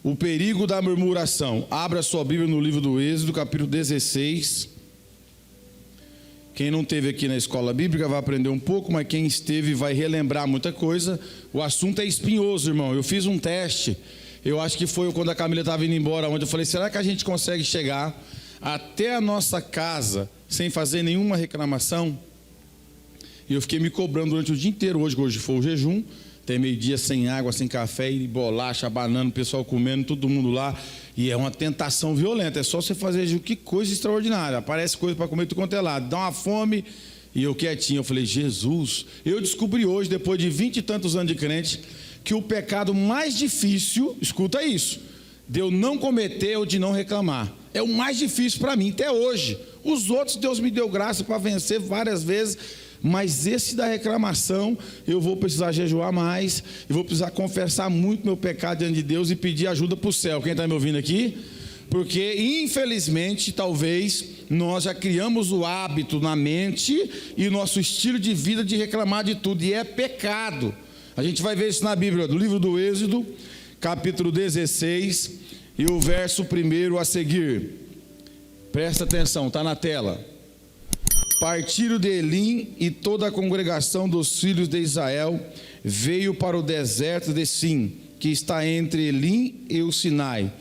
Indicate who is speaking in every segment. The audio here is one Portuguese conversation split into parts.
Speaker 1: O perigo da murmuração. Abra sua Bíblia no livro do Êxodo, capítulo 16. Quem não esteve aqui na escola bíblica vai aprender um pouco, mas quem esteve vai relembrar muita coisa. O assunto é espinhoso, irmão. Eu fiz um teste, eu acho que foi quando a Camila estava indo embora, onde eu falei, será que a gente consegue chegar até a nossa casa sem fazer nenhuma reclamação? E eu fiquei me cobrando durante o dia inteiro, hoje foi o jejum, até meio-dia sem água, sem café, e bolacha, banana, o pessoal comendo, todo mundo lá, e é uma tentação violenta, é só você fazer jejum, que coisa extraordinária, aparece coisa para comer tudo quanto é lado, dá uma fome, e eu quietinho, eu falei, Jesus, eu descobri hoje, depois de 20 e tantos anos de crente, que o pecado mais difícil, escuta isso, de eu não cometer ou de não reclamar, é o mais difícil para mim, até hoje. Os outros Deus me deu graça para vencer várias vezes, mas esse da reclamação, eu vou precisar jejuar mais, eu vou precisar confessar muito meu pecado diante de Deus e pedir ajuda para o céu. Quem está me ouvindo aqui? Porque infelizmente, talvez, nós já criamos o hábito na mente e nosso estilo de vida de reclamar de tudo, e é pecado. A gente vai ver isso na Bíblia, do livro do Êxodo, capítulo 16, e o verso 1 a seguir. Presta atenção, está na tela. Partiram de Elim, e toda a congregação dos filhos de Israel veio para o deserto de Sim, que está entre Elim e o Sinai,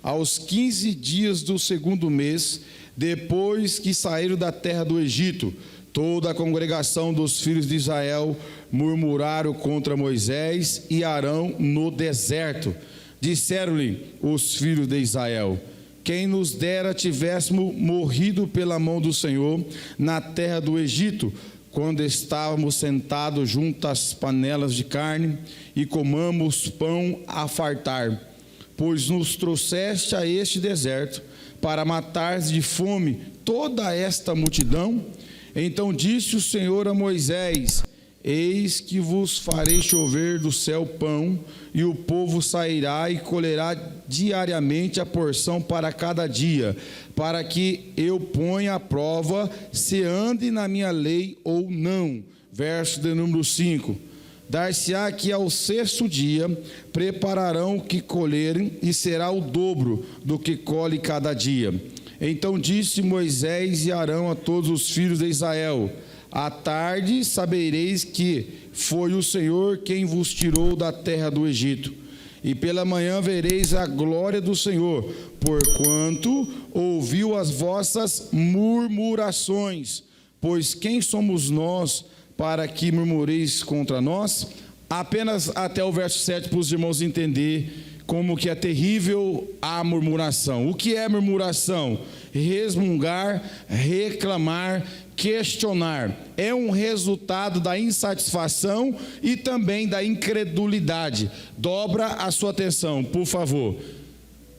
Speaker 1: aos 15 dias do segundo mês, depois que saíram da terra do Egito. Toda a congregação dos filhos de Israel murmuraram contra Moisés e Arão no deserto. Disseram-lhe os filhos de Israel: quem nos dera tivéssemos morrido pela mão do Senhor na terra do Egito, quando estávamos sentados junto às panelas de carne e comamos pão a fartar, pois nos trouxeste a este deserto para matar de fome toda esta multidão. Então disse o Senhor a Moisés: eis que vos farei chover do céu pão, e o povo sairá e colherá diariamente a porção para cada dia, para que eu ponha à prova se ande na minha lei ou não. Verso de número 5. Dar-se-á que ao sexto dia prepararão o que colherem, e será o dobro do que colhe cada dia. Então disse Moisés e Arão a todos os filhos de Israel: à tarde sabereis que foi o Senhor quem vos tirou da terra do Egito, e pela manhã vereis a glória do Senhor, porquanto ouviu as vossas murmurações. Pois quem somos nós para que murmureis contra nós? Apenas até o verso 7 para os irmãos entender como que é terrível a murmuração. O que é murmuração? Resmungar, reclamar, questionar. É um resultado da insatisfação e também da incredulidade. Dobra a sua atenção, por favor.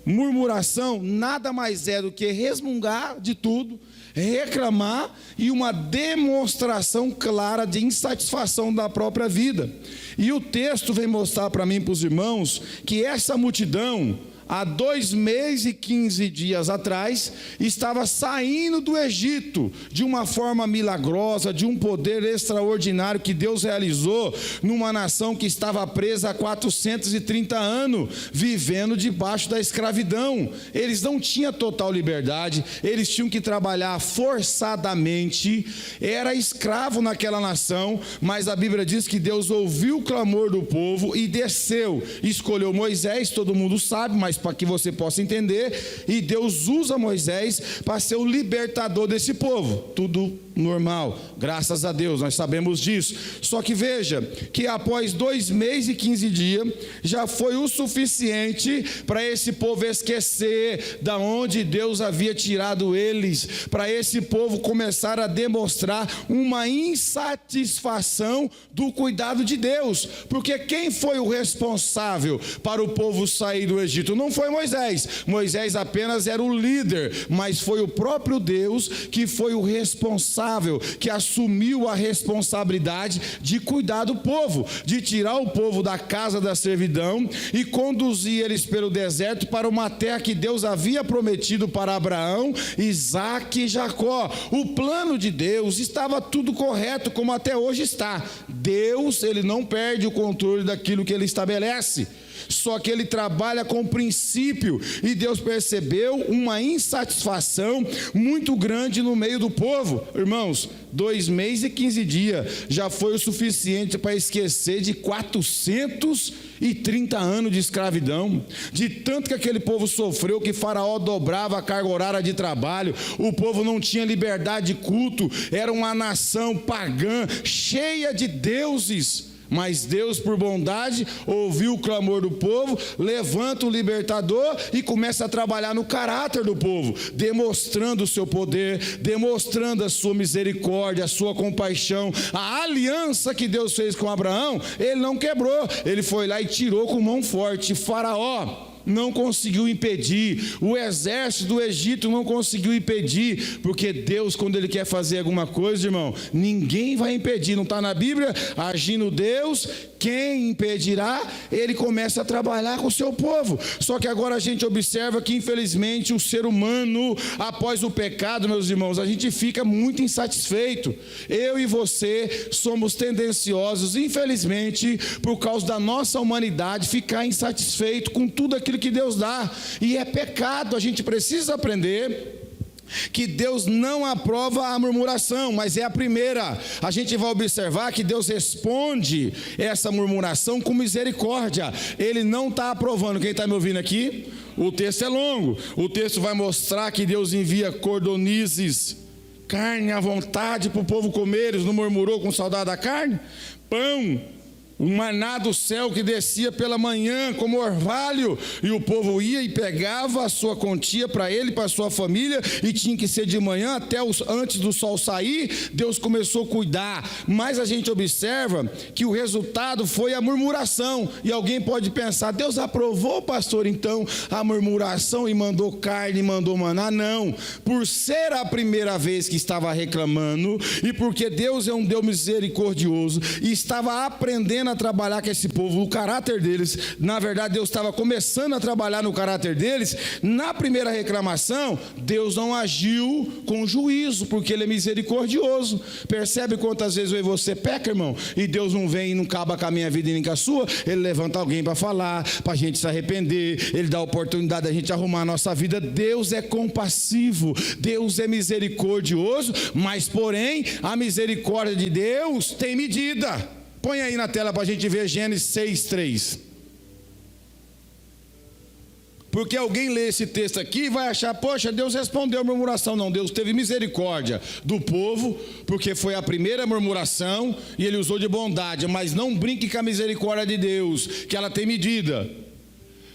Speaker 1: Murmuração nada mais é do que resmungar de tudo, reclamar e uma demonstração clara de insatisfação da própria vida. E o texto vem mostrar para mim e para os irmãos que essa multidão, há 2 meses e 15 dias atrás, estava saindo do Egito de uma forma milagrosa, de um poder extraordinário que Deus realizou numa nação que estava presa há 430 anos, vivendo debaixo da escravidão. Eles não tinham total liberdade, eles tinham que trabalhar forçadamente, era escravo naquela nação, mas a Bíblia diz que Deus ouviu o clamor do povo e desceu, escolheu Moisés, todo mundo sabe, mas para que você possa entender, e Deus usa Moisés para ser o libertador desse povo. Tudo normal, graças a Deus, nós sabemos disso. Só que veja, que após 2 meses e 15 dias, já foi o suficiente para esse povo esquecer da onde Deus havia tirado eles, para esse povo começar a demonstrar uma insatisfação do cuidado de Deus, porque quem foi o responsável para o povo sair do Egito? Não foi Moisés. Moisés apenas era o líder, mas foi o próprio Deus que foi o responsável, que assumiu a responsabilidade de cuidar do povo, de tirar o povo da casa da servidão e conduzir eles pelo deserto para uma terra que Deus havia prometido para Abraão, Isaque e Jacó. O plano de Deus estava tudo correto, como até hoje está. Deus, ele não perde o controle daquilo que ele estabelece. Só que ele trabalha com princípio, e Deus percebeu uma insatisfação muito grande no meio do povo. Irmãos, 2 meses e 15 dias já foi o suficiente para esquecer de 430 anos de escravidão, de tanto que aquele povo sofreu, que Faraó dobrava a carga horária de trabalho, o povo não tinha liberdade de culto, era uma nação pagã, cheia de deuses. Mas Deus, por bondade, ouviu o clamor do povo, levanta o libertador e começa a trabalhar no caráter do povo, demonstrando o seu poder, demonstrando a sua misericórdia, a sua compaixão. A aliança que Deus fez com Abraão, ele não quebrou, ele foi lá e tirou com mão forte. Faraó não conseguiu impedir, o exército do Egito não conseguiu impedir, porque Deus, quando Ele quer fazer alguma coisa, irmão, ninguém vai impedir. Não está na Bíblia? Agindo Deus, quem impedirá? Ele começa a trabalhar com o seu povo. Só que agora a gente observa que, infelizmente, o ser humano, após o pecado, meus irmãos, a gente fica muito insatisfeito. Eu e você somos tendenciosos, infelizmente, por causa da nossa humanidade, ficar insatisfeito com tudo aquilo que Deus dá, e é pecado. A gente precisa aprender que Deus não aprova a murmuração, mas é a primeira. A gente vai observar que Deus responde essa murmuração com misericórdia. Ele não está aprovando. Quem está me ouvindo aqui? O texto é longo, o texto vai mostrar que Deus envia cordonizes, carne à vontade para o povo comer. Eles não murmurou com saudade da carne? Pão, um maná do céu que descia pela manhã como orvalho, e o povo ia e pegava a sua quantia para ele, para a sua família, e tinha que ser de manhã até antes do sol sair. Deus começou a cuidar, mas a gente observa que o resultado foi a murmuração. E alguém pode pensar: Deus aprovou, pastor, então a murmuração e mandou carne, e mandou maná? Não, por ser a primeira vez que estava reclamando, e porque Deus é um Deus misericordioso e estava aprendendo a trabalhar com esse povo, o caráter deles. Na verdade, Deus estava começando a trabalhar no caráter deles. Na primeira reclamação, Deus não agiu com juízo, porque Ele é misericordioso. Percebe quantas vezes eu e você peca, irmão? E Deus não vem e não acaba com a minha vida e nem com a sua. Ele levanta alguém para falar, para a gente se arrepender. Ele dá a oportunidade da gente arrumar a nossa vida. Deus é compassivo, Deus é misericordioso, mas porém a misericórdia de Deus tem medida. Põe aí na tela para a gente ver Gênesis 6:3. Porque alguém lê esse texto aqui e vai achar: poxa, Deus respondeu a murmuração. Não, Deus teve misericórdia do povo, porque foi a primeira murmuração e Ele usou de bondade. Mas não brinque com a misericórdia de Deus, que ela tem medida.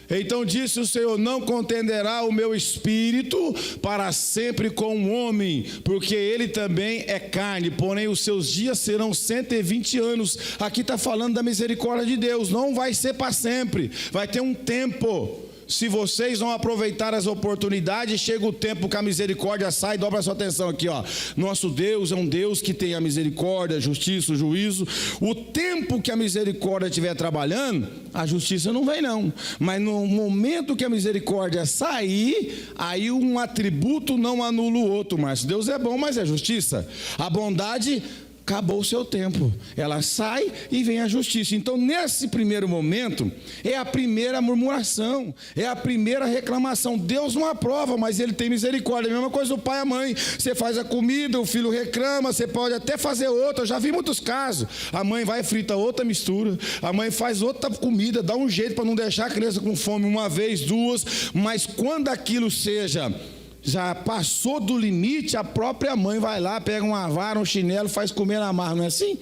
Speaker 1: Então disse o Senhor: não contenderá o meu espírito para sempre com o homem, porque ele também é carne, porém os seus dias serão 120 anos. Aqui está falando da misericórdia de Deus. Não vai ser para sempre, vai ter um tempo. Se vocês não aproveitar as oportunidades, chega o tempo que a misericórdia sai. Dobra a sua atenção aqui, ó. Nosso Deus é um Deus que tem a misericórdia, a justiça, o juízo. O tempo que a misericórdia estiver trabalhando, a justiça não vem não. Mas no momento que a misericórdia sair, aí um atributo não anula o outro. Mas Deus é bom, mas é justiça. A bondade acabou o seu tempo, ela sai e vem a justiça. Então, nesse primeiro momento, é a primeira murmuração, é a primeira reclamação. Deus não aprova, mas Ele tem misericórdia. A mesma coisa do pai e a mãe. Você faz a comida, o filho reclama, você pode até fazer outra. Eu já vi muitos casos. A mãe vai e frita outra mistura, a mãe faz outra comida, dá um jeito para não deixar a criança com fome uma vez, duas, mas quando aquilo já passou do limite, a própria mãe vai lá, pega uma vara, um chinelo, faz comer na marra, não é assim?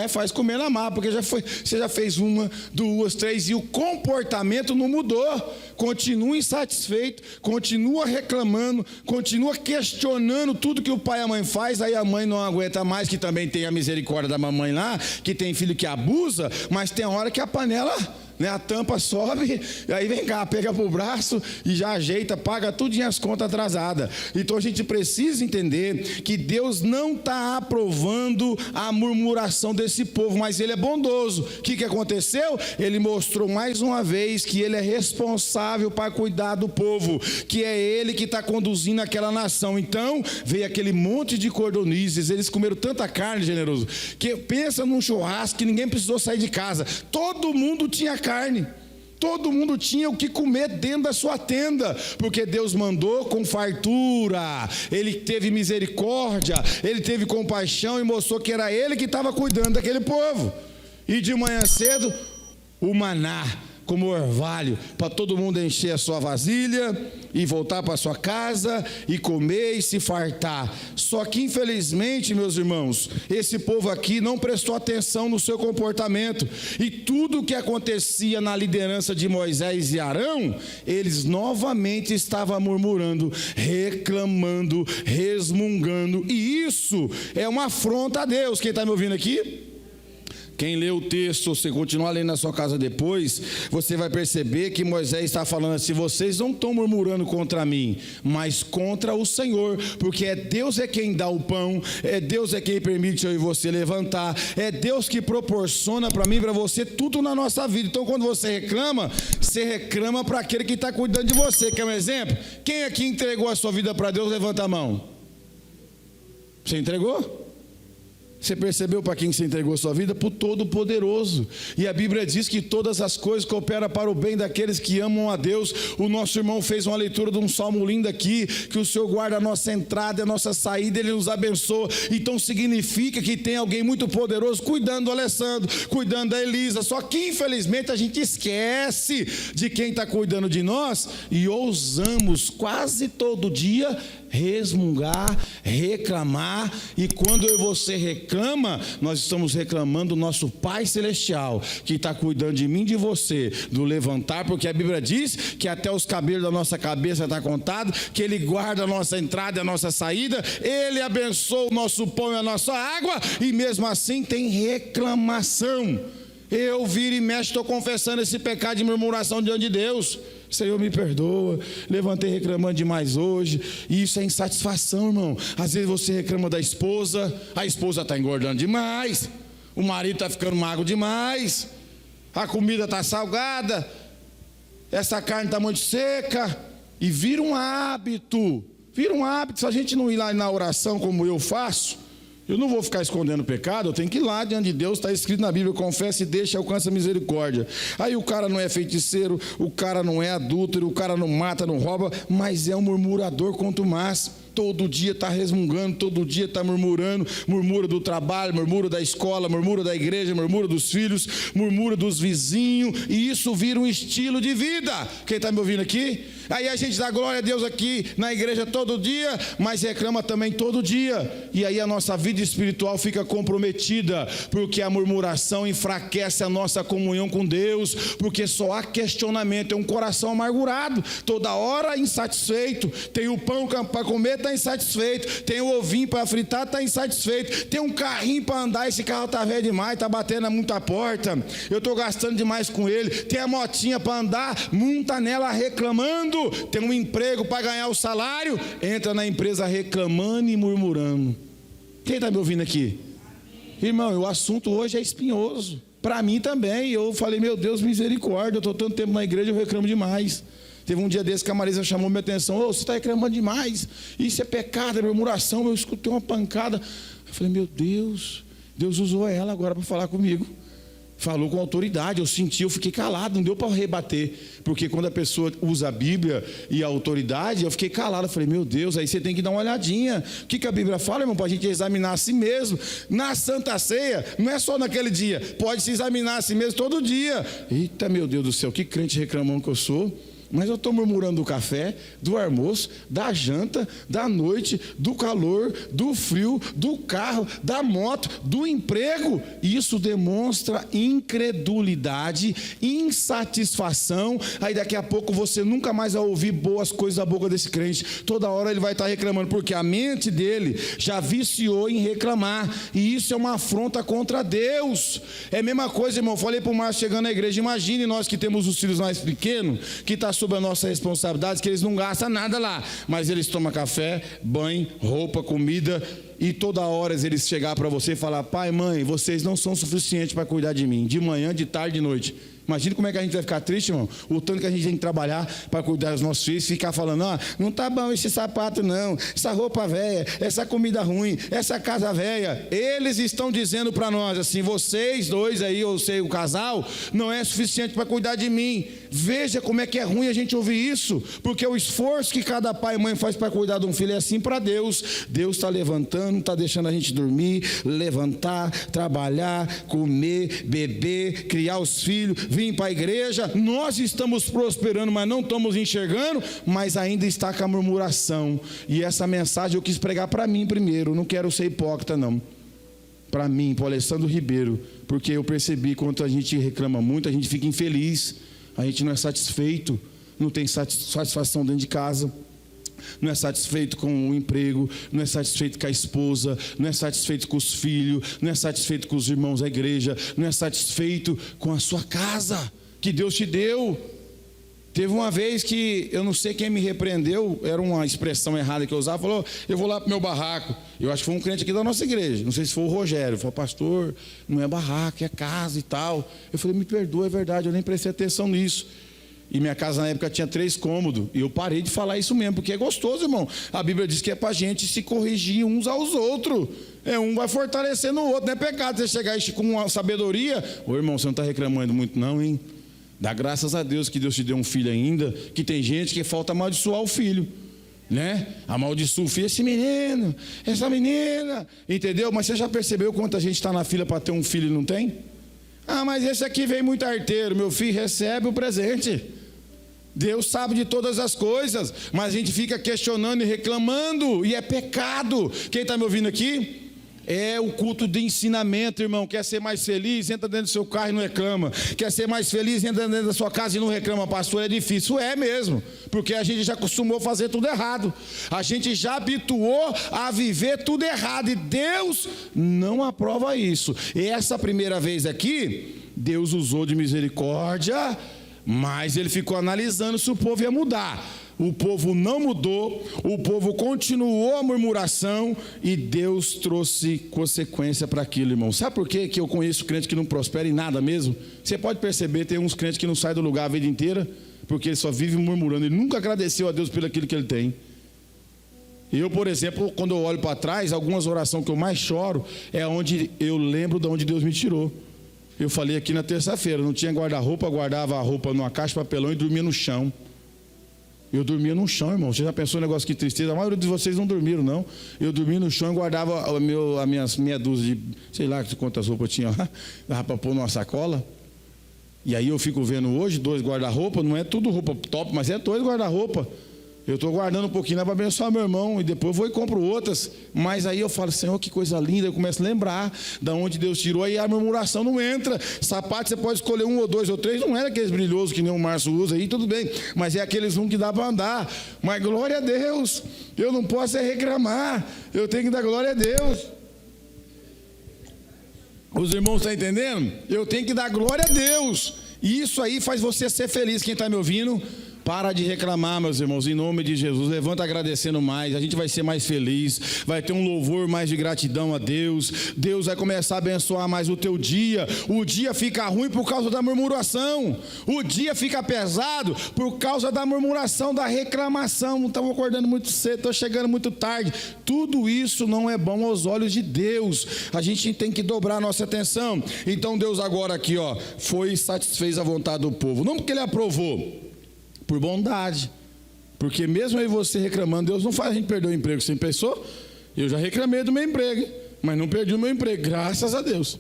Speaker 1: Faz comer na marra, porque você já fez uma, duas, três, e o comportamento não mudou. Continua insatisfeito, continua reclamando, continua questionando tudo que o pai e a mãe faz. Aí a mãe não aguenta mais, que também tem a misericórdia da mamãe lá, que tem filho que abusa, mas tem hora que a panela, a tampa sobe, e aí vem cá, pega pro braço e já ajeita, paga tudinho as contas atrasadas. Então a gente precisa entender que Deus não está aprovando a murmuração desse povo, mas Ele é bondoso. O que aconteceu? Ele mostrou mais uma vez que Ele é responsável para cuidar do povo, que é Ele que está conduzindo aquela nação. Então veio aquele monte de cordonizes, eles comeram tanta carne, generoso, que pensa num churrasco que ninguém precisou sair de casa, todo mundo tinha carne, todo mundo tinha o que comer dentro da sua tenda, porque Deus mandou com fartura, Ele teve misericórdia, Ele teve compaixão e mostrou que era Ele que estava cuidando daquele povo. E de manhã cedo, o maná como orvalho, para todo mundo encher a sua vasilha e voltar para sua casa e comer e se fartar. Só que infelizmente, meus irmãos, esse povo aqui não prestou atenção no seu comportamento, e tudo o que acontecia na liderança de Moisés e Arão, eles novamente estavam murmurando, reclamando, resmungando, e isso é uma afronta a Deus. Quem está me ouvindo aqui? Quem lê o texto, você continuar lendo na sua casa depois, você vai perceber que Moisés está falando assim: vocês não estão murmurando contra mim, mas contra o Senhor, porque Deus é quem dá o pão, Deus é quem permite eu e você levantar, é Deus que proporciona para mim e para você tudo na nossa vida. Então quando você reclama para aquele que está cuidando de você. Quer um exemplo? Quem aqui entregou a sua vida para Deus? Levanta a mão. Você entregou? Você percebeu para quem você entregou a sua vida? Para o Todo-Poderoso. E a Bíblia diz que todas as coisas cooperam para o bem daqueles que amam a Deus. O nosso irmão fez uma leitura de um salmo lindo aqui, que o Senhor guarda a nossa entrada e a nossa saída, Ele nos abençoa. Então significa que tem alguém muito poderoso cuidando do Alessandro, cuidando da Elisa. Só que infelizmente a gente esquece de quem está cuidando de nós e ousamos quase todo dia resmungar, reclamar. E quando eu e você reclama, nós estamos reclamando do nosso Pai Celestial, que está cuidando de mim e de você, do levantar, porque a Bíblia diz que até os cabelos da nossa cabeça está contado, que Ele guarda a nossa entrada e a nossa saída, Ele abençoa o nosso pão e a nossa água, e mesmo assim tem reclamação. Eu viro e mexo, estou confessando esse pecado de murmuração diante de Deus. Senhor, me perdoa, levantei reclamando demais hoje. E isso é insatisfação, irmão. Às vezes você reclama da esposa, a esposa está engordando demais, o marido está ficando magro demais, a comida está salgada, essa carne está muito seca, e vira um hábito. Se a gente não ir lá na oração como eu faço, eu não vou ficar escondendo o pecado, eu tenho que ir lá diante de Deus, está escrito na Bíblia: confessa e deixa, alcança a misericórdia. Aí o cara não é feiticeiro, o cara não é adúltero, o cara não mata, não rouba, mas é um murmurador contumaz. Todo dia está resmungando, todo dia está murmurando, murmura do trabalho, murmura da escola, murmura da igreja, murmura dos filhos, murmura dos vizinhos, e isso vira um estilo de vida. Quem está me ouvindo aqui? Aí a gente dá glória a Deus aqui na igreja todo dia, mas reclama também todo dia, e aí a nossa vida espiritual fica comprometida, porque a murmuração enfraquece a nossa comunhão com Deus, porque só há questionamento, é um coração amargurado, toda hora insatisfeito, tem o pão para comer, está insatisfeito, tem o ovinho para fritar, está insatisfeito, tem um carrinho para andar, esse carro está velho demais, está batendo muita porta, eu estou gastando demais com ele, tem a motinha para andar, monta nela reclamando, tem um emprego para ganhar o salário, entra na empresa reclamando e murmurando. Quem está me ouvindo aqui? Irmão, o assunto hoje é espinhoso, para mim também. Eu falei: meu Deus, misericórdia, eu estou tanto tempo na igreja, eu reclamo demais. Teve um dia desse que a Marisa chamou minha atenção: você está reclamando demais, isso é pecado, é murmuração. Eu escutei uma pancada, eu falei: meu Deus, Deus usou ela agora para falar comigo. Falou com autoridade, eu senti, eu fiquei calado, não deu para rebater, porque quando a pessoa usa a Bíblia e a autoridade, eu fiquei calado. Eu falei: meu Deus, aí você tem que dar uma olhadinha, o que a Bíblia fala, irmão, para a gente examinar a si mesmo, na Santa Ceia, não é só naquele dia, pode se examinar a si mesmo todo dia. Eita, meu Deus do céu, que crente reclamão que eu sou. Mas eu estou murmurando do café, do almoço, da janta, da noite, do calor, do frio, do carro, da moto, do emprego. Isso demonstra incredulidade, insatisfação. Aí daqui a pouco você nunca mais vai ouvir boas coisas da boca desse crente. Toda hora ele vai estar reclamando, porque a mente dele já viciou em reclamar. E isso é uma afronta contra Deus. É a mesma coisa, irmão. Falei para o Márcio chegando na igreja: imagine nós que temos os filhos mais pequenos, que está sob a nossa responsabilidade, que eles não gastam nada lá, mas eles tomam café, banho, roupa, comida, e toda hora eles chegar para você e falar: pai, mãe, vocês não são suficientes para cuidar de mim, de manhã, de tarde, de noite. Imagina como é que a gente vai ficar triste, irmão, o tanto que a gente tem que trabalhar para cuidar dos nossos filhos, ficar falando: não tá bom esse sapato não, essa roupa velha, essa comida ruim, essa casa velha. Eles estão dizendo para nós assim: vocês dois aí, ou sei, o casal, não é suficiente para cuidar de mim, Veja como é que é ruim a gente ouvir isso, porque o esforço que cada pai e mãe faz para cuidar de um filho é assim para Deus. Deus está levantando, está deixando a gente dormir, levantar, trabalhar, comer, beber, criar os filhos, vir para a igreja. Nós estamos prosperando, mas não estamos enxergando, mas ainda está com a murmuração. E essa mensagem eu quis pregar para mim primeiro, não quero ser hipócrita não. Para mim, para o Alessandro Ribeiro, porque eu percebi quando a gente reclama muito, a gente fica infeliz, a gente não é satisfeito, não tem satisfação dentro de casa, não é satisfeito com o emprego, não é satisfeito com a esposa, não é satisfeito com os filhos, não é satisfeito com os irmãos da igreja, não é satisfeito com a sua casa que Deus te deu. Teve uma vez que, eu não sei quem me repreendeu, era uma expressão errada que eu usava, falou, eu vou lá para o meu barraco. Eu acho que foi um crente aqui da nossa igreja, não sei se foi o Rogério, falou, pastor, não é barraco, é casa e tal. Eu falei, me perdoa, é verdade, eu nem prestei atenção nisso. E minha casa na época tinha 3 cômodos, e eu parei de falar isso mesmo, porque é gostoso, irmão. A Bíblia diz que é para a gente se corrigir uns aos outros. Um vai fortalecendo o outro, não é pecado você chegar com uma sabedoria. Ô irmão, você não está reclamando muito não, hein? Dá graças a Deus que Deus te deu um filho ainda, que tem gente que falta amaldiçoar o filho, né? Amaldiçoa o filho, esse menino, essa menina, entendeu? Mas você já percebeu quanta gente está na fila para ter um filho e não tem? Ah, mas esse aqui vem muito arteiro, meu filho, recebe o presente. Deus sabe de todas as coisas, mas a gente fica questionando e reclamando, e é pecado. Quem está me ouvindo aqui? É o culto de ensinamento, irmão. Quer ser mais feliz? Entra dentro do seu carro e não reclama. Quer ser mais feliz? Entra dentro da sua casa e não reclama. Pastor, é difícil. É mesmo, porque a gente já acostumou a fazer tudo errado. A gente já habituou a viver tudo errado, e Deus não aprova isso. E essa primeira vez aqui, Deus usou de misericórdia, mas Ele ficou analisando se o povo ia mudar. O povo não mudou, o povo continuou a murmuração, e Deus trouxe consequência para aquilo, irmão. Sabe por quê que eu conheço crente que não prospera em nada mesmo? Você pode perceber, tem uns crentes que não saem do lugar a vida inteira, porque ele só vive murmurando, ele nunca agradeceu a Deus pelo aquilo que ele tem. Eu, por exemplo, quando eu olho para trás, algumas orações que eu mais choro é onde eu lembro de onde Deus me tirou. Eu falei aqui na terça-feira, não tinha guarda-roupa, guardava a roupa numa caixa de papelão e dormia no chão. Eu dormia no chão, irmão. Você já pensou um negócio que tristeza? A maioria de vocês não dormiram, não. Eu dormia no chão e guardava a minha meia dúzia de, sei lá quantas roupas eu tinha lá, dava para pôr numa sacola. E aí eu fico vendo hoje 2 guarda-roupa, não é tudo roupa top, mas é 2 guarda-roupa. Eu estou guardando um pouquinho para abençoar meu irmão, e depois eu vou e compro outras. Mas aí eu falo, Senhor, que coisa linda. Eu começo a lembrar de onde Deus tirou, aí a murmuração não entra. Sapato você pode escolher 1 ou 2 ou 3, não é aqueles brilhosos que nem o Márcio usa aí, tudo bem. Mas é aqueles que dá para andar. Mas glória a Deus, eu não posso reclamar, eu tenho que dar glória a Deus. Os irmãos estão entendendo? Eu tenho que dar glória a Deus. E isso aí faz você ser feliz. Quem está me ouvindo? Para de reclamar, meus irmãos, em nome de Jesus. Levanta agradecendo mais, a gente vai ser mais feliz, vai ter um louvor mais de gratidão a Deus. Deus vai começar a abençoar mais o teu dia. O dia fica ruim por causa da murmuração, o dia fica pesado por causa da murmuração, da reclamação. Não estamos acordando muito cedo, estou chegando muito tarde. Tudo isso não é bom aos olhos de Deus. A gente tem que dobrar a nossa atenção. Então Deus agora aqui, foi e satisfez a vontade do povo, não porque Ele aprovou, por bondade, porque mesmo aí você reclamando, Deus não faz a gente perder o emprego. Você pensou? Eu já reclamei do meu emprego, mas não perdi o meu emprego, graças a Deus.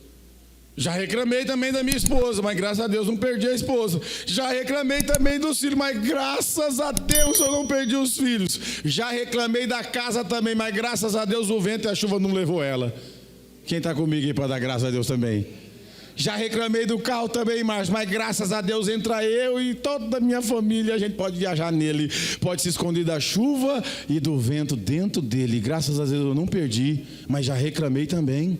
Speaker 1: Já reclamei também da minha esposa, mas graças a Deus não perdi a esposa. Já reclamei também dos filhos, mas graças a Deus eu não perdi os filhos. Já reclamei da casa também, mas graças a Deus o vento e a chuva não levou ela. Quem está comigo aí para dar graças a Deus também? Já reclamei do carro também, mas graças a Deus entra eu e toda a minha família, a gente pode viajar nele, pode se esconder da chuva e do vento dentro dele. Graças a Deus eu não perdi, mas já reclamei também.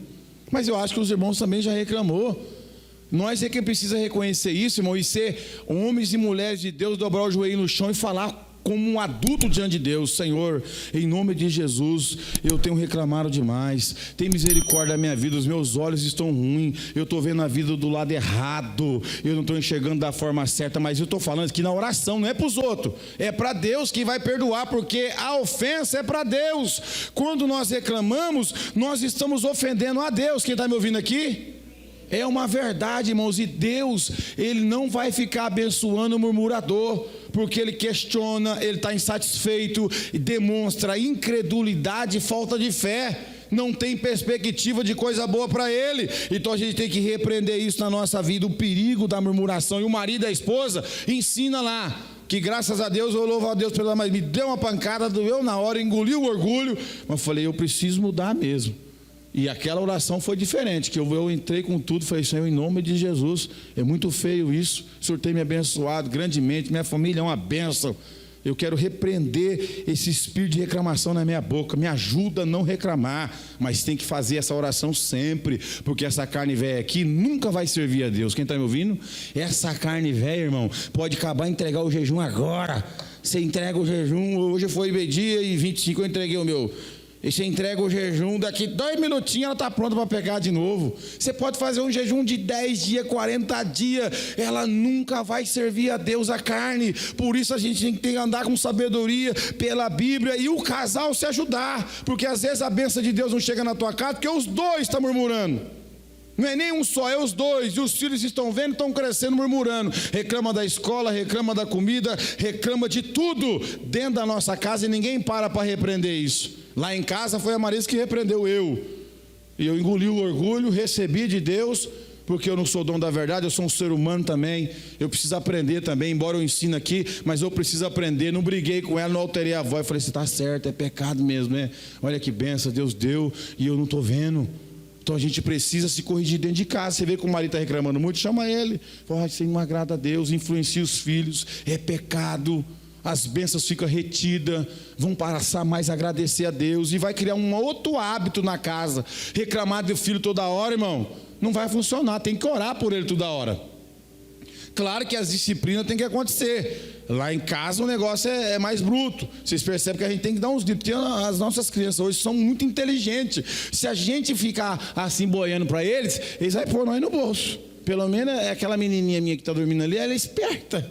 Speaker 1: Mas eu acho que os irmãos também já reclamou. Nós é quem precisa reconhecer isso, irmão, e ser homens e mulheres de Deus, dobrar o joelho no chão e falar como um adulto diante de Deus: Senhor, em nome de Jesus, eu tenho reclamado demais, tem misericórdia da minha vida, os meus olhos estão ruins, eu estou vendo a vida do lado errado, eu não estou enxergando da forma certa. Mas eu estou falando que na oração não é para os outros, é para Deus que vai perdoar, porque a ofensa é para Deus. Quando nós reclamamos, nós estamos ofendendo a Deus. Quem está me ouvindo aqui? É uma verdade, irmãos, e Deus, Ele não vai ficar abençoando o murmurador, porque ele questiona, ele está insatisfeito, e demonstra incredulidade e falta de fé, não tem perspectiva de coisa boa para ele. Então a gente tem que repreender isso na nossa vida, o perigo da murmuração. E o marido e a esposa ensina lá, que graças a Deus, eu louvo a Deus pela, mas me deu uma pancada, doeu na hora, engoliu o orgulho, mas eu falei, eu preciso mudar mesmo. E aquela oração foi diferente, que eu entrei com tudo, falei, Senhor, em nome de Jesus, é muito feio isso, o Senhor tem me abençoado grandemente, minha família é uma bênção, eu quero repreender esse espírito de reclamação na minha boca, me ajuda a não reclamar, mas tem que fazer essa oração sempre, porque essa carne velha aqui nunca vai servir a Deus. Quem está me ouvindo? Essa carne velha, irmão, pode acabar entregar o jejum agora, você entrega o jejum, hoje foi meio-dia e 25 eu entreguei o meu. E você entrega o jejum, daqui 2 minutinhos ela está pronta para pegar de novo. Você pode fazer um jejum de 10 dias, 40 dias, ela nunca vai servir a Deus a carne. Por isso a gente tem que andar com sabedoria pela Bíblia e o casal se ajudar, porque às vezes a bênção de Deus não chega na tua casa, porque os dois estão murmurando. Não é nem um só, é os dois, e os filhos estão vendo, estão crescendo murmurando, reclama da escola, reclama da comida, reclama de tudo dentro da nossa casa, e ninguém para repreender isso. Lá em casa foi a Marisa que repreendeu eu, e eu engoli o orgulho, recebi de Deus, porque eu não sou dono da verdade, eu sou um ser humano também, eu preciso aprender também, embora eu ensine aqui, mas eu preciso aprender. Não briguei com ela, não alterei a voz, falei, você está certo, é pecado mesmo, né? Olha que benção, Deus deu, e eu não estou vendo. Então a gente precisa se corrigir dentro de casa. Você vê que o marido está reclamando muito, chama ele, fala, isso não agrada a Deus, influencia os filhos, é pecado, as bênçãos ficam retidas, vão passar mais a agradecer a Deus, e vai criar um outro hábito na casa. Reclamar do filho toda hora, irmão, não vai funcionar, tem que orar por ele toda hora. Claro que as disciplinas têm que acontecer. Lá em casa o negócio é mais bruto. Vocês percebem que a gente tem que dar uns gritos. As nossas crianças hoje são muito inteligentes. Se a gente ficar assim boiando para eles, eles vão pôr nós no bolso. Pelo menos é aquela menininha minha que está dormindo ali, ela é esperta.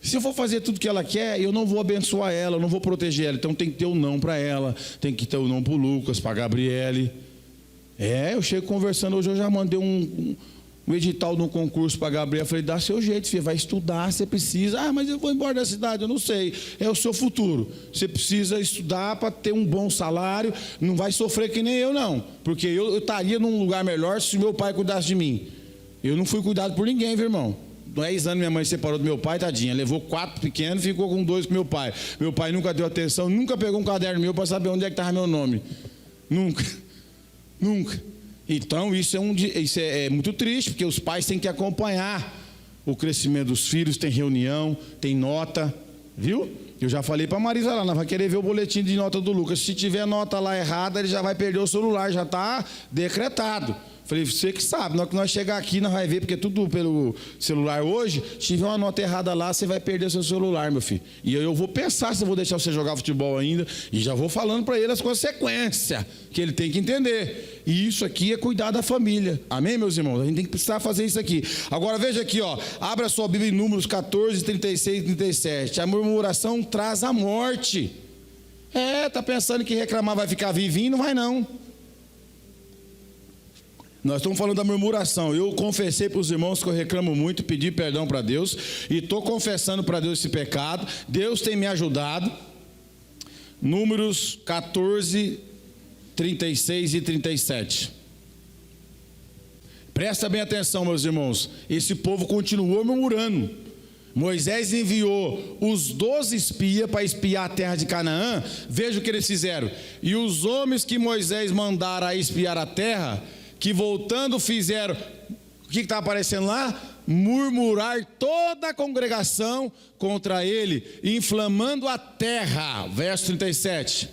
Speaker 1: Se eu for fazer tudo que ela quer, eu não vou abençoar ela, eu não vou proteger ela. Então tem que ter um não para ela, tem que ter um não para o Lucas, para a Gabriele. Eu chego conversando hoje, eu já mandei um edital de um concurso para a Gabriela. Falei, dá seu jeito, filha, vai estudar, você precisa. Mas eu vou embora da cidade, eu não sei, é o seu futuro. Você precisa estudar para ter um bom salário, não vai sofrer que nem eu não, porque eu estaria num lugar melhor se meu pai cuidasse de mim. Eu não fui cuidado por ninguém, viu, irmão? 10 anos minha mãe separou do meu pai, tadinha, levou 4 pequenos, ficou com 2 com meu pai. Meu pai nunca deu atenção, nunca pegou um caderno meu para saber onde é que estava meu nome. Nunca. Então isso é muito triste, porque os pais têm que acompanhar o crescimento dos filhos, tem reunião, tem nota, viu? Eu já falei para a Marisa lá, nós vai querer ver o boletim de nota do Lucas. Se tiver nota lá errada, ele já vai perder o celular, já está decretado. Falei, você que sabe, na hora que nós chegar aqui, nós vai ver, porque tudo pelo celular hoje, se tiver uma nota errada lá, você vai perder seu celular, meu filho. E eu vou pensar se eu vou deixar você jogar futebol ainda, e já vou falando para ele as consequências, que ele tem que entender. E isso aqui é cuidar da família. Amém, meus irmãos? A gente tem que precisar fazer isso aqui. Agora veja aqui, ó, abra sua Bíblia em Números 14, 36 e 37. A murmuração traz a morte. Tá pensando que reclamar vai ficar vivinho? Não vai não. Nós estamos falando da murmuração. Eu confessei para os irmãos que eu reclamo muito, pedi perdão para Deus, e estou confessando para Deus esse pecado. Deus tem me ajudado. Números 14, 36 e 37. Presta bem atenção, meus irmãos. Esse povo continuou murmurando. Moisés enviou os 12 espias para espiar a terra de Canaã. Veja o que eles fizeram. E os homens que Moisés mandara a espiar a terra, que voltando fizeram, o que está aparecendo lá? Murmurar toda a congregação contra ele, inflamando a terra. Verso 37.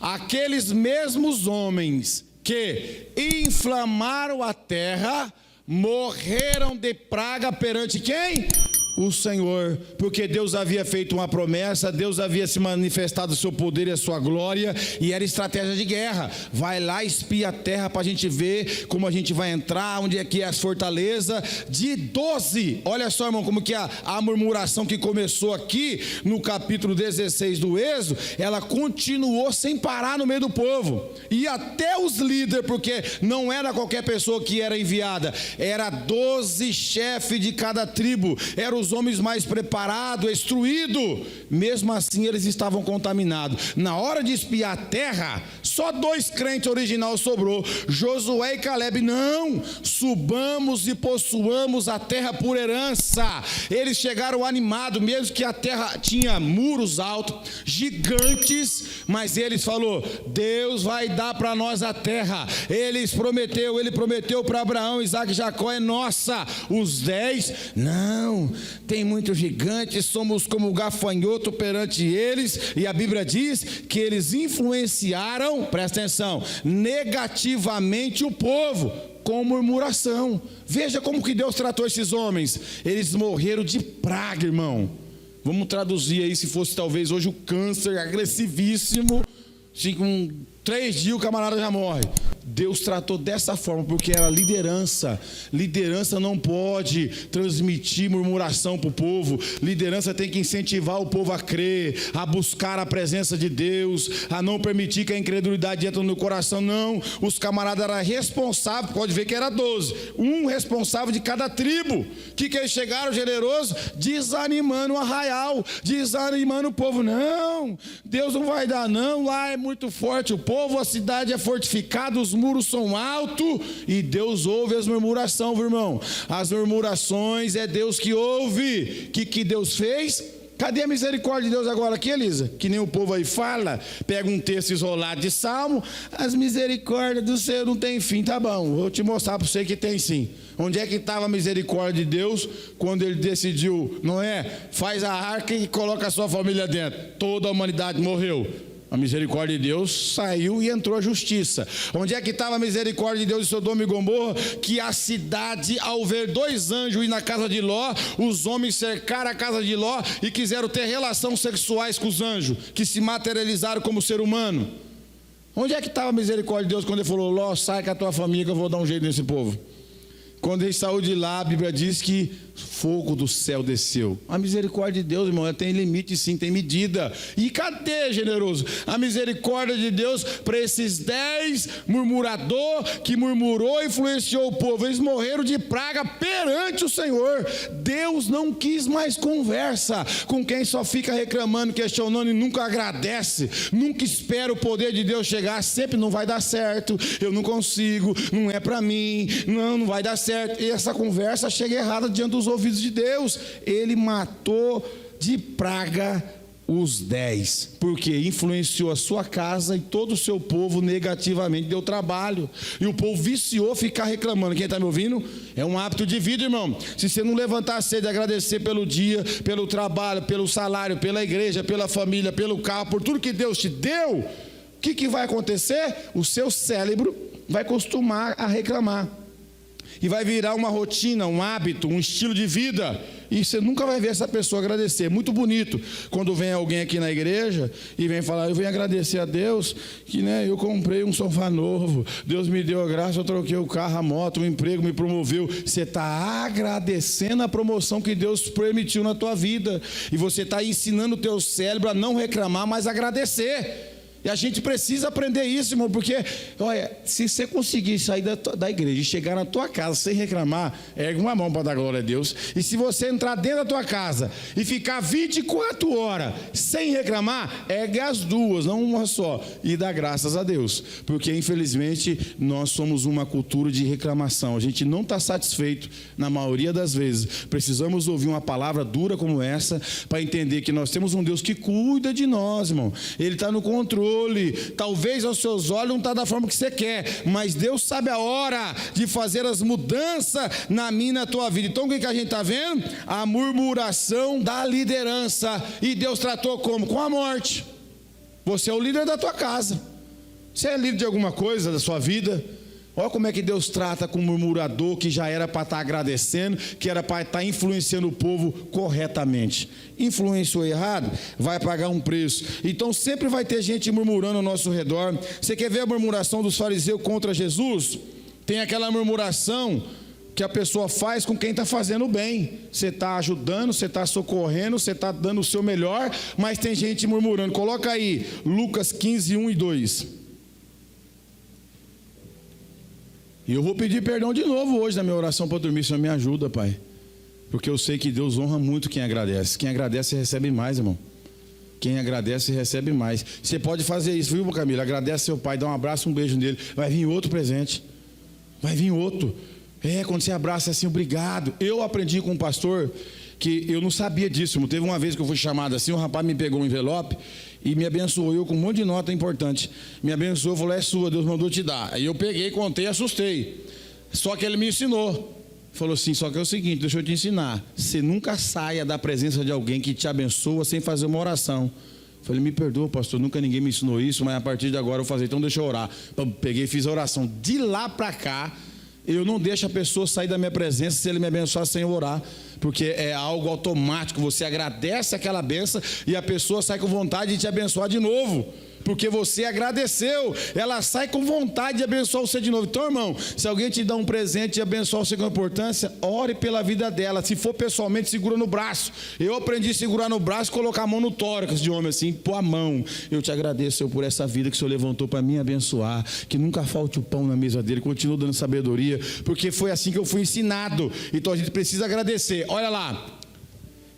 Speaker 1: Aqueles mesmos homens que inflamaram a terra, morreram de praga perante quem? o Senhor, porque Deus havia feito uma promessa, Deus havia se manifestado o seu poder e a sua glória, e era estratégia de guerra. Vai lá, espia a terra para a gente ver como a gente vai entrar, onde é que é as fortalezas. De 12, olha só, irmão, como que a murmuração que começou aqui no capítulo 16 do Êxodo, ela continuou sem parar no meio do povo, e até os líderes, porque não era qualquer pessoa que era enviada, era 12 chefes de cada tribo, eram os homens mais preparados, instruídos. Mesmo assim eles estavam contaminados. Na hora de espiar a terra, só 2 crentes original sobrou, Josué e Caleb. Não, subamos e possuamos a terra por herança. Eles chegaram animados, mesmo que a terra tinha muros altos, gigantes, mas eles falou: Deus vai dar para nós a terra. Ele prometeu para Abraão, Isaac e Jacó, é nossa. Os 10, não, tem muitos gigantes, somos como gafanhoto perante eles. E a Bíblia diz que eles influenciaram, presta atenção, negativamente o povo, com murmuração. Veja como que Deus tratou esses homens. Eles morreram de praga, irmão. Vamos traduzir aí, se fosse talvez hoje o câncer agressivíssimo, com 3 dias o camarada já morre. Deus tratou dessa forma, porque era liderança. Liderança não pode transmitir murmuração para o povo. Liderança tem que incentivar o povo a crer, a buscar a presença de Deus, a não permitir que a incredulidade entre no coração. Não, os camaradas eram responsáveis, pode ver que era 12, um responsável de cada tribo. Que eles chegaram generosos, desanimando o arraial, desanimando o povo. Não, Deus não vai dar não, lá é muito forte o povo, a cidade é fortificada, os muros são altos, e Deus ouve as murmurações, viu, irmão? As murmurações é Deus que ouve. Que Deus fez? Cadê a misericórdia de Deus agora aqui, Elisa? Que nem o povo aí fala, pega um texto isolado de Salmo, as misericórdias do Senhor não tem fim. Tá bom, vou te mostrar para você que tem sim. Onde é que estava a misericórdia de Deus quando ele decidiu, não é? Faz a arca e coloca a sua família dentro. Toda a humanidade morreu. A misericórdia de Deus saiu e entrou a justiça. Onde é que estava a misericórdia de Deus em Sodoma e Gomorra? Que a cidade, ao ver 2 anjos ir na casa de Ló, os homens cercaram a casa de Ló e quiseram ter relações sexuais com os anjos, que se materializaram como ser humano. Onde é que estava a misericórdia de Deus quando ele falou: Ló, sai com a tua família que eu vou dar um jeito nesse povo? Quando ele saiu de lá, a Bíblia diz que fogo do céu desceu. A misericórdia de Deus, irmão, tem limite sim, tem medida. E cadê, generoso, a misericórdia de Deus para esses 10 murmurador que murmurou e influenciou o povo? Eles morreram de praga perante o Senhor. Deus não quis mais conversa com quem só fica reclamando, questionando e nunca agradece, nunca espera o poder de Deus chegar. Sempre não vai dar certo, eu não consigo, não é para mim, não vai dar certo. E essa conversa chega errada diante dos ouvidos de Deus. Ele matou de praga os 10, porque influenciou a sua casa e todo o seu povo negativamente, deu trabalho, e o povo viciou ficar reclamando. Quem está me ouvindo? É um hábito de vida, irmão. Se você não levantar cedo e agradecer pelo dia, pelo trabalho, pelo salário, pela igreja, pela família, pelo carro, por tudo que Deus te deu, o que vai acontecer? O seu cérebro vai acostumar a reclamar, e vai virar uma rotina, um hábito, um estilo de vida, e você nunca vai ver essa pessoa agradecer. Muito bonito quando vem alguém aqui na igreja e vem falar: eu venho agradecer a Deus que, eu comprei um sofá novo, Deus me deu a graça, eu troquei o carro, a moto, o emprego me promoveu. Você está agradecendo a promoção que Deus permitiu na tua vida, e você está ensinando o teu cérebro a não reclamar, mas agradecer. E a gente precisa aprender isso, irmão, porque, olha, se você conseguir sair da igreja e chegar na tua casa sem reclamar, ergue uma mão para dar glória a Deus. E se você entrar dentro da tua casa e ficar 24 horas sem reclamar, ergue as 2, não uma só, e dá graças a Deus. Porque, infelizmente, nós somos uma cultura de reclamação. A gente não está satisfeito na maioria das vezes. Precisamos ouvir uma palavra dura como essa para entender que nós temos um Deus que cuida de nós, irmão. Ele está no controle. Talvez aos seus olhos não está da forma que você quer, mas Deus sabe a hora de fazer as mudanças na minha e na tua vida. Então o que a gente está vendo? A murmuração da liderança. E Deus tratou como? Com a morte. Você é o líder da tua casa. Você é líder de alguma coisa da sua vida? Olha como é que Deus trata com o murmurador que já era para estar agradecendo, que era para estar influenciando o povo corretamente. Influenciou errado, vai pagar um preço. Então sempre vai ter gente murmurando ao nosso redor. Você quer ver a murmuração dos fariseus contra Jesus? Tem aquela murmuração que a pessoa faz com quem está fazendo bem. Você está ajudando, você está socorrendo, você está dando o seu melhor, mas tem gente murmurando. Coloca aí, Lucas 15, 1 e 2. E eu vou pedir perdão de novo hoje na minha oração para dormir. Senhor, me ajuda, Pai. Porque eu sei que Deus honra muito quem agradece. Quem agradece recebe mais, irmão. Quem agradece recebe mais. Você pode fazer isso, viu, Camila? Agradece seu pai, dá um abraço, um beijo nele. Vai vir outro presente. Vai vir outro. Quando você abraça assim, obrigado. Eu aprendi com um pastor que eu não sabia disso. Teve uma vez que eu fui chamado assim, um rapaz me pegou um envelope e me abençoou, eu com um monte de nota importante. Me abençoou, falou, é sua, Deus mandou te dar. Aí eu peguei, contei, assustei. Só que ele me ensinou. Falou assim, só que é o seguinte, deixa eu te ensinar. Você nunca saia da presença de alguém que te abençoa sem fazer uma oração. Falei, me perdoa, pastor, nunca ninguém me ensinou isso, mas a partir de agora eu vou fazer, então deixa eu orar. Peguei e fiz a oração. De lá para cá, eu não deixo a pessoa sair da minha presença se ele me abençoar sem orar, porque é algo automático, você agradece aquela benção e a pessoa sai com vontade de te abençoar de novo, porque você agradeceu, ela sai com vontade de abençoar você de novo. Então, irmão, se alguém te dá um presente e abençoar você com importância, ore pela vida dela. Se for pessoalmente, segura no braço. Eu aprendi a segurar no braço e colocar a mão no tórax de homem assim, pôr a mão. Eu te agradeço, Senhor, por essa vida que o Senhor levantou para mim abençoar, que nunca falte o pão na mesa dele, continue dando sabedoria, porque foi assim que eu fui ensinado. Então a gente precisa agradecer. Olha lá.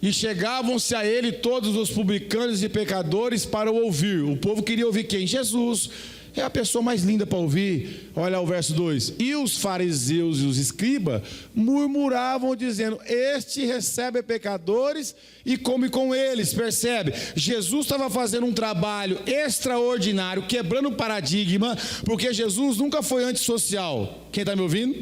Speaker 1: E chegavam-se a ele todos os publicanos e pecadores para o ouvir. O povo queria ouvir quem? Jesus. É a pessoa mais linda para ouvir. Olha o verso 2. E os fariseus e os escribas murmuravam dizendo, este recebe pecadores e come com eles. Percebe? Jesus estava fazendo um trabalho extraordinário, quebrando o paradigma, porque Jesus nunca foi antissocial. Quem está me ouvindo?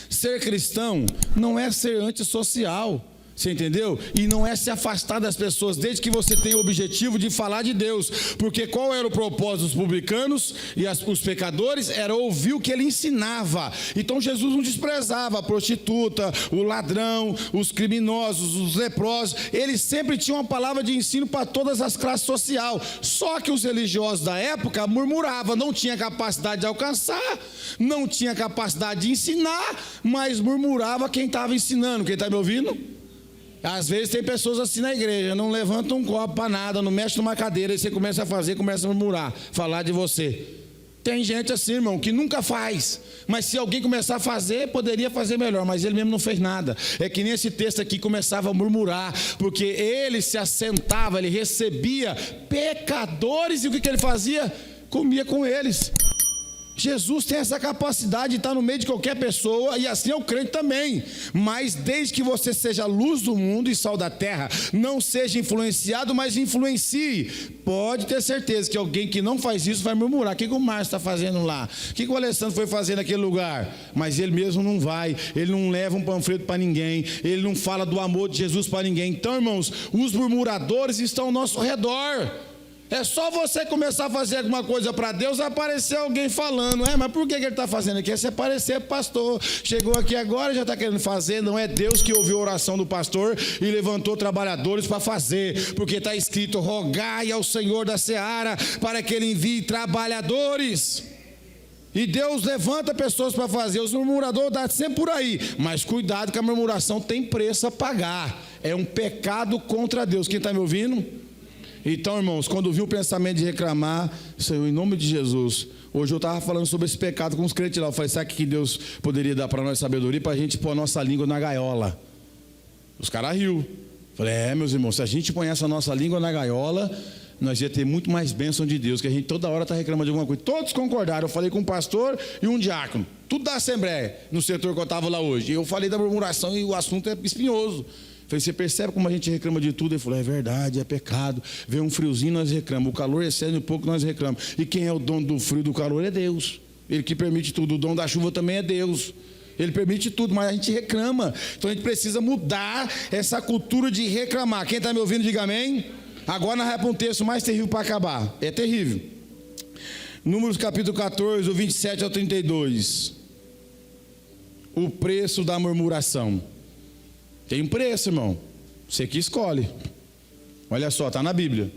Speaker 1: Ser cristão não é ser antissocial. Você entendeu? E não é se afastar das pessoas, desde que você tenha o objetivo de falar de Deus. Porque qual era o propósito dos publicanos e os pecadores? Era ouvir o que ele ensinava. Então Jesus não desprezava a prostituta, o ladrão, os criminosos, os leprosos. Ele sempre tinha uma palavra de ensino para todas as classes sociais. Só que os religiosos da época murmuravam, não tinha capacidade de alcançar, não tinha capacidade de ensinar, mas murmurava quem estava ensinando. Quem está me ouvindo? Às vezes tem pessoas assim na igreja, não levanta um copo para nada, não mexe numa cadeira, e você começa a fazer, começa a murmurar, falar de você. Tem gente assim, irmão, que nunca faz, mas se alguém começar a fazer, poderia fazer melhor, mas ele mesmo não fez nada. É que nem esse texto aqui começava a murmurar, porque ele se assentava, ele recebia pecadores, e o que ele fazia? Comia com eles. Jesus tem essa capacidade de estar no meio de qualquer pessoa, e assim é o crente também. Mas desde que você seja luz do mundo e sal da terra, não seja influenciado, mas influencie. Pode ter certeza que alguém que não faz isso vai murmurar. O que o Márcio está fazendo lá? O que o Alessandro foi fazer naquele lugar? Mas ele mesmo não vai, ele não leva um panfleto para ninguém, ele não fala do amor de Jesus para ninguém. Então, irmãos, os murmuradores estão ao nosso redor. É só você começar a fazer alguma coisa para Deus, vai aparecer alguém falando, mas por que ele está fazendo aqui? É se aparecer pastor, chegou aqui agora, já está querendo fazer. Não é Deus que ouviu a oração do pastor e levantou trabalhadores para fazer, porque está escrito, rogai ao Senhor da seara, para que ele envie trabalhadores. E Deus levanta pessoas para fazer. Os murmuradores estão sempre por aí, mas cuidado que a murmuração tem preço a pagar, é um pecado contra Deus. Quem está me ouvindo? Então, irmãos, quando vi o pensamento de reclamar, Senhor, em nome de Jesus, hoje eu estava falando sobre esse pecado com os crentes lá. Eu falei, sabe que Deus poderia dar para nós sabedoria para a gente pôr a nossa língua na gaiola? Os caras riu. Falei, meus irmãos, se a gente põe essa nossa língua na gaiola, nós ia ter muito mais bênção de Deus, que a gente toda hora está reclamando de alguma coisa. Todos concordaram. Eu falei com um pastor e um diácono, tudo da Assembleia, no setor que eu estava lá hoje. E eu falei da murmuração e o assunto é espinhoso. Falei, você percebe como a gente reclama de tudo? Ele falou, é verdade, é pecado. Vem um friozinho, nós reclamamos. O calor excede um pouco, nós reclamamos. E quem é o dono do frio e do calor é Deus. Ele que permite tudo. O dono da chuva também é Deus. Ele permite tudo, mas a gente reclama. Então a gente precisa mudar essa cultura de reclamar. Quem está me ouvindo, diga amém. Agora nós vamos para um texto mais terrível para acabar. É terrível. Números capítulo 14, do 27 ao 32. O preço da murmuração. Tem um preço, irmão. Você que escolhe. Olha só, está na Bíblia.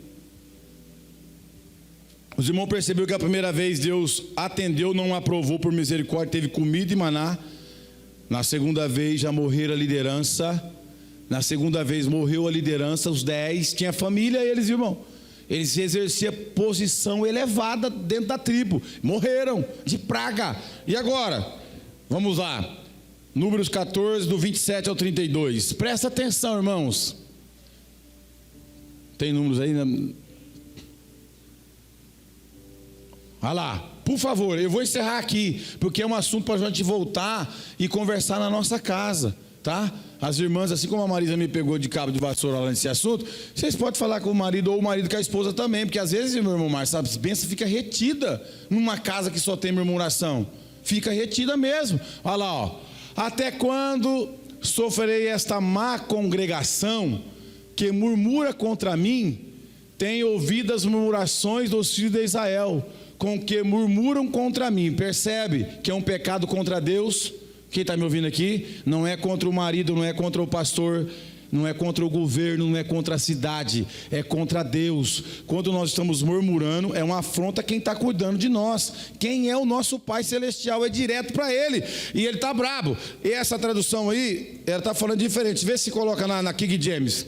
Speaker 1: Os irmãos perceberam que a primeira vez Deus atendeu, não aprovou por misericórdia, teve comida e maná. Na segunda vez já morreram a liderança. Na segunda vez morreu a liderança, os 10, tinha família eles, irmão. Eles exerciam posição elevada dentro da tribo. Morreram de praga. E agora? Vamos lá. Números 14, do 27 ao 32. Presta atenção, irmãos. Tem números aí? Olha lá. Por favor, eu vou encerrar aqui, porque é um assunto para a gente voltar e conversar na nossa casa, tá? As irmãs, assim como a Marisa me pegou de cabo de vassoura lá nesse assunto, vocês podem falar com o marido ou o marido com a esposa também, porque às vezes, meu irmão Márcio, sabe, bênção fica retida numa casa que só tem murmuração. Fica retida mesmo. Olha lá, ó. Até quando sofrerei esta má congregação que murmura contra mim? Tenho ouvido as murmurações dos filhos de Israel, com que murmuram contra mim. Percebe que é um pecado contra Deus? Quem está me ouvindo aqui? Não é contra o marido, não é contra o pastor, não é contra o governo, não é contra a cidade, é contra Deus. Quando nós estamos murmurando, é uma afronta a quem está cuidando de nós. Quem é o nosso Pai Celestial? É direto para Ele, e Ele está brabo. E essa tradução aí, ela está falando diferente. Vê se coloca na King James.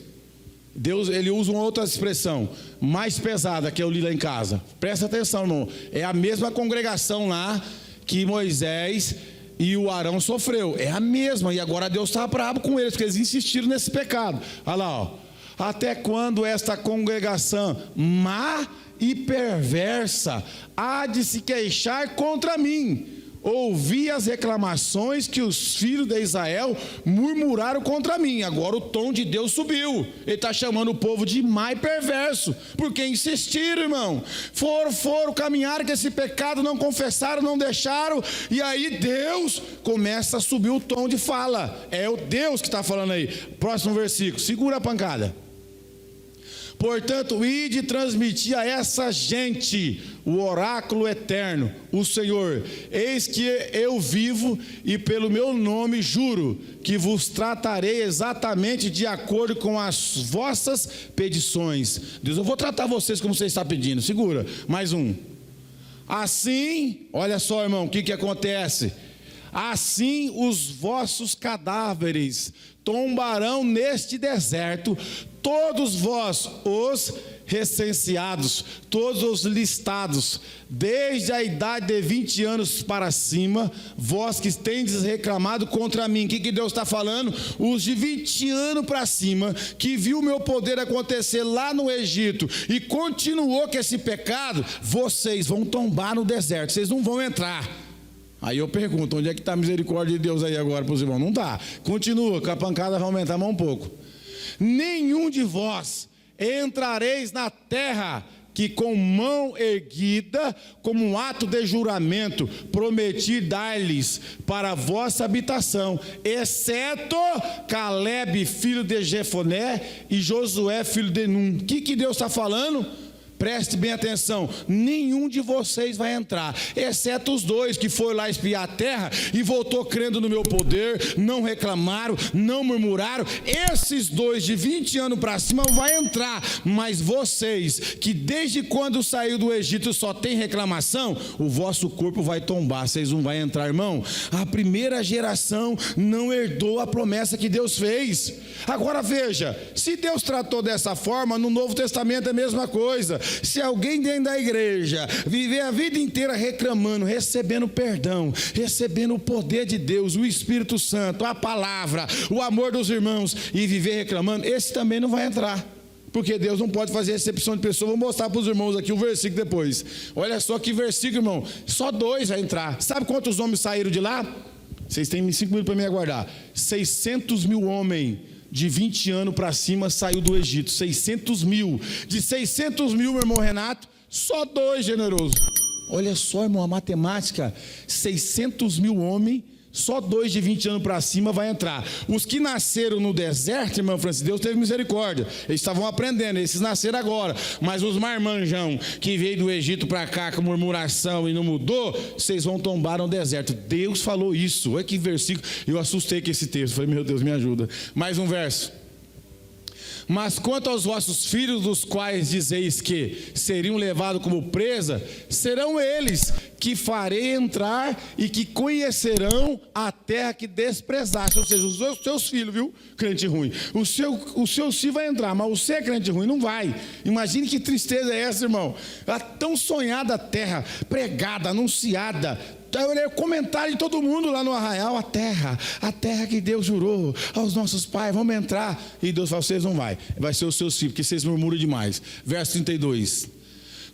Speaker 1: Deus, ele usa uma outra expressão mais pesada, que eu li lá em casa. Presta atenção, irmão. É a mesma congregação lá que Moisés e o Arão sofreu. É a mesma. E agora Deus está bravo com eles, porque eles insistiram nesse pecado. Olha lá, ó. Até quando esta congregação má e perversa há de se queixar contra mim? Ouvi as reclamações que os filhos de Israel murmuraram contra mim. Agora o tom de Deus subiu. Ele está chamando o povo de má e perverso, porque insistiram, irmão. Foram caminhar com esse pecado, não confessaram, não deixaram. E aí Deus começa a subir o tom de fala. É o Deus que está falando aí. Próximo versículo, segura a pancada. Portanto, ide transmitir a essa gente o oráculo eterno, o Senhor. Eis que eu vivo e pelo meu nome juro que vos tratarei exatamente de acordo com as vossas petições. Deus, eu vou tratar vocês como você está pedindo. Segura, mais um. Assim, olha só, irmão, o que acontece? Assim os vossos cadáveres tombarão neste deserto, todos vós os recenseados, todos os listados, desde a idade de 20 anos para cima, vós que tendes reclamado contra mim. O que Deus está falando? Os de 20 anos para cima, que viu o meu poder acontecer lá no Egito, e continuou com esse pecado, vocês vão tombar no deserto, vocês não vão entrar. Aí eu pergunto, onde é que está a misericórdia de Deus aí agora para os irmãos? Não está. Continua, com a pancada vai aumentar mais um pouco. Nenhum de vós entrareis na terra que com mão erguida, como um ato de juramento, prometi dar-lhes para a vossa habitação, exceto Caleb, filho de Jefoné, e Josué, filho de Num. O que Deus está falando? Preste bem atenção, nenhum de vocês vai entrar, exceto os dois que foram lá espiar a terra e voltou crendo no meu poder, não reclamaram, não murmuraram. Esses dois de 20 anos para cima vai entrar, mas vocês que desde quando saiu do Egito só tem reclamação, o vosso corpo vai tombar, vocês não vão entrar, irmão. A primeira geração não herdou a promessa que Deus fez. Agora veja, se Deus tratou dessa forma, no Novo Testamento é a mesma coisa. Se alguém dentro da igreja viver a vida inteira reclamando, recebendo perdão, recebendo o poder de Deus, o Espírito Santo, a palavra, o amor dos irmãos, e viver reclamando, esse também não vai entrar, porque Deus não pode fazer exceção de pessoa. Vou mostrar para os irmãos aqui o versículo depois. Olha só que versículo, irmão. Só 2 vai entrar. Sabe quantos homens saíram de lá? Vocês têm 5 minutos para me aguardar. 600 mil homens de 20 anos para cima saiu do Egito. 600 mil. De 600 mil, meu irmão Renato, só 2, generoso. Olha só, irmão, a matemática. 600 mil homens Só 2 de 20 anos para cima vai entrar. Os que nasceram no deserto, irmão Francis, Deus teve misericórdia. Eles estavam aprendendo, esses nasceram agora. Mas os marmanjão que veio do Egito para cá com murmuração e não mudou, vocês vão tombar no deserto. Deus falou isso. Olha que versículo. Eu assustei com esse texto. Falei, meu Deus, me ajuda. Mais um verso. Mas quanto aos vossos filhos, dos quais dizeis que seriam levados como presa, serão eles que farei entrar e que conhecerão a terra que desprezaste. Ou seja, os teus filhos, viu, crente ruim. O seu filho vai entrar, mas você, crente ruim, não vai. Imagine que tristeza é essa, irmão. A tão sonhada terra, pregada, anunciada. Eu olhei o comentário de todo mundo lá no arraial, a terra que Deus jurou aos nossos pais, vamos entrar. E Deus falou, vocês não vai ser os seus filhos, porque vocês murmuram demais. Verso 32.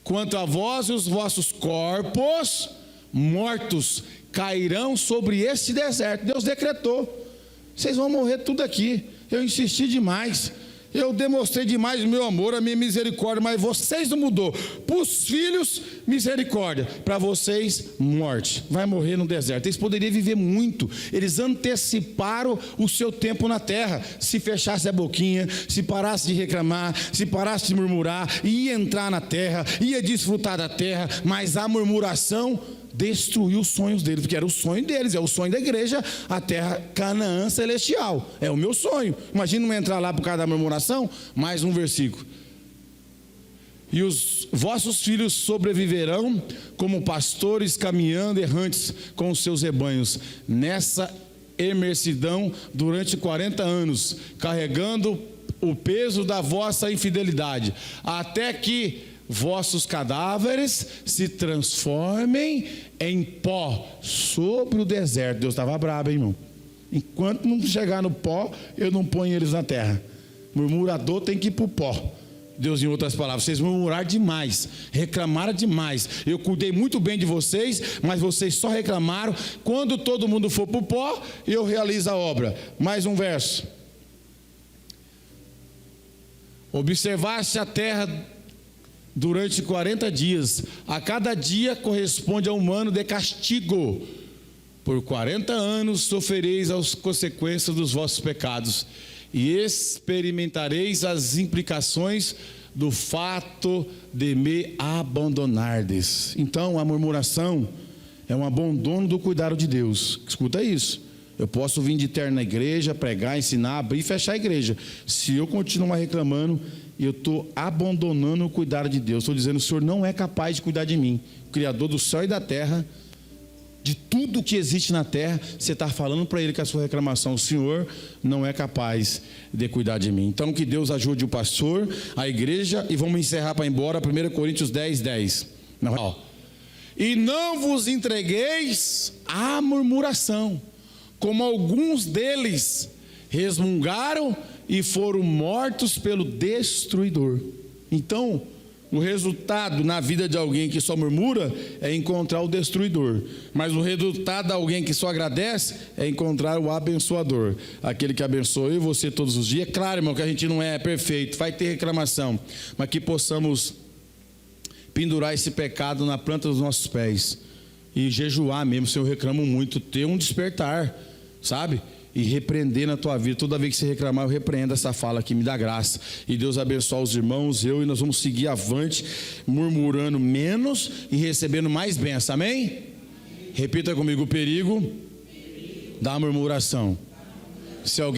Speaker 1: Quanto a vós e os vossos corpos mortos cairão sobre este deserto. Deus decretou, vocês vão morrer tudo aqui. Eu insisti demais. Eu demonstrei demais o meu amor, a minha misericórdia, mas vocês não mudou. Para os filhos, misericórdia. Para vocês, morte. Vai morrer no deserto. Eles poderiam viver muito. Eles anteciparam o seu tempo na terra. Se fechasse a boquinha, se parasse de reclamar, se parasse de murmurar, ia entrar na terra, ia desfrutar da terra, mas a murmuração destruiu os sonhos deles, porque era o sonho deles, é o sonho da igreja, a terra Canaã celestial, é o meu sonho. Imagina não entrar lá por causa da murmuração. Mais um versículo. E os vossos filhos sobreviverão como pastores caminhando errantes com os seus rebanhos, nessa imersidão durante 40 anos, carregando o peso da vossa infidelidade, até que vossos cadáveres se transformem em pó sobre o deserto. Deus estava bravo, hein, irmão? Enquanto não chegar no pó, eu não ponho eles na terra. Murmurador tem que ir para o pó. Deus, em outras palavras, vocês murmuraram demais, reclamaram demais. Eu cuidei muito bem de vocês, mas vocês só reclamaram. Quando todo mundo for para o pó, eu realizo a obra. Mais um verso. Observaste a terra durante 40 dias, a cada dia corresponde a um ano de castigo. Por 40 anos sofrereis as consequências dos vossos pecados, e experimentareis as implicações do fato de me abandonardes. Então a murmuração é um abandono do cuidado de Deus. Escuta isso. Eu posso vir de terno na igreja, pregar, ensinar, abrir e fechar a igreja. Se eu continuar reclamando, eu estou abandonando o cuidado de Deus. Estou dizendo, o Senhor não é capaz de cuidar de mim. O Criador do céu e da terra, de tudo que existe na terra, você está falando para Ele que a sua reclamação, o Senhor não é capaz de cuidar de mim. Então que Deus ajude o pastor, a igreja, e vamos encerrar para ir embora. 1 Coríntios 10, 10. E não vos entregueis à murmuração, como alguns deles resmungaram e foram mortos pelo destruidor. Então, o resultado na vida de alguém que só murmura é encontrar o destruidor. Mas o resultado de alguém que só agradece é encontrar o abençoador. Aquele que abençoa eu e você todos os dias. Claro, irmão, que a gente não é perfeito, vai ter reclamação, mas que possamos pendurar esse pecado na planta dos nossos pés e jejuar mesmo. Se eu reclamo muito, ter um despertar, sabe? E repreender na tua vida. Toda vez que você reclamar, eu repreendo essa fala aqui, me dá graça. E Deus abençoe os irmãos, e nós vamos seguir avante, murmurando menos e recebendo mais bênção. Amém? Repita comigo: o perigo da murmuração. Se alguém